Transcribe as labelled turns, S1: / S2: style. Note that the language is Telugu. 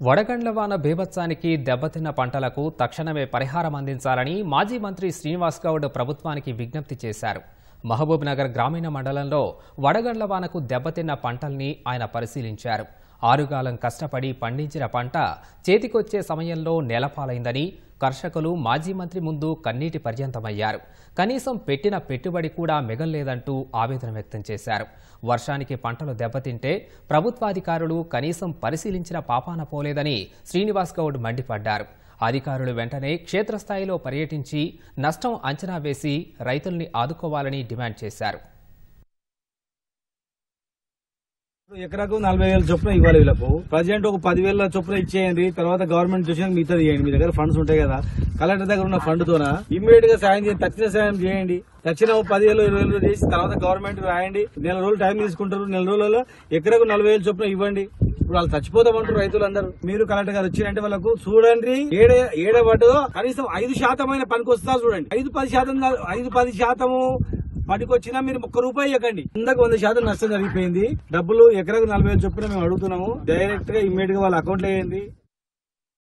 S1: వడగండ్ల వాన బీభత్సానికి దెబ్బతిన్న పంటలకు తక్షణమే పరిహారం అందించాలని మాజీ మంత్రి శ్రీనివాస్ గౌడ్ ప్రభుత్వానికి విజ్ఞప్తి చేశారు. మహబూబ్ నగర్ గ్రామీణ మండలంలో వడగండ్ల వానకు దెబ్బతిన్న పంటల్ని ఆయన పరిశీలించారు. ఆరుగాలం కష్టపడి పండించిన పంట చేతికొచ్చే సమయంలో నేలపాలైందని కర్షకులు మాజీ మంత్రి ముందు కన్నీటి పర్యంతమయ్యారు. కనీసం పెట్టిన పెట్టుబడి కూడా మిగల్లేదంటూ ఆవేదన వ్యక్తం చేశారు. వర్షానికి పంటలు దెబ్బతింటే ప్రభుత్వాధికారులు కనీసం పరిశీలించిన పాపాన పోలేదని శ్రీనివాస్ గౌడ్ మండిపడ్డారు. అధికారులు వెంటనే క్షేత్రస్థాయిలో పర్యటించి నష్టం అంచనా వేసి రైతుల్ని ఆదుకోవాలని డిమాండ్ చేశారు.
S2: ఎకరాకు 40,000 చొప్పున ఇవ్వాలి. వీళ్ళకు ప్రజెంట్ ఒక 10,000 చొప్పున ఇచ్చేయండి. తర్వాత గవర్నమెంట్ చూసిన మిగతా చేయండి. మీ దగ్గర ఫండ్స్ ఉంటాయి కదా, కలెక్టర్ దగ్గర ఉన్న ఫండ్ తోన ఇమ్మీడియట్ గా సాయం చేయండి. తక్షణ సాయం చేయండి. తక్షణ 10,000 20,000 చేసి తర్వాత గవర్నమెంట్ రాయండి. నెల రోజులు టైం తీసుకుంటారు. నెల రోజులలో ఎకరాకు 40,000 చొప్పున ఇవ్వండి. ఇప్పుడు వాళ్ళు చచ్చిపోతామంటారు రైతులందరూ. మీరు కలెక్టర్ గారు వచ్చినంటే వాళ్ళకు చూడండి, ఏడబడ్డో కనీసం 5% పనికి వస్తా చూడండి. 5-10% పనికొచ్చినా మీరు ₹1 ఇవ్వకండి. 100% నష్టం జరిగిపోయింది. డబ్బులు ఎకరాకు 40,000 చొప్పున మేము అడుగుతున్నాము. డైరెక్ట్ గా ఇమ్మీడియట్ గా వాళ్ళ అకౌంట్ లో వేయండి.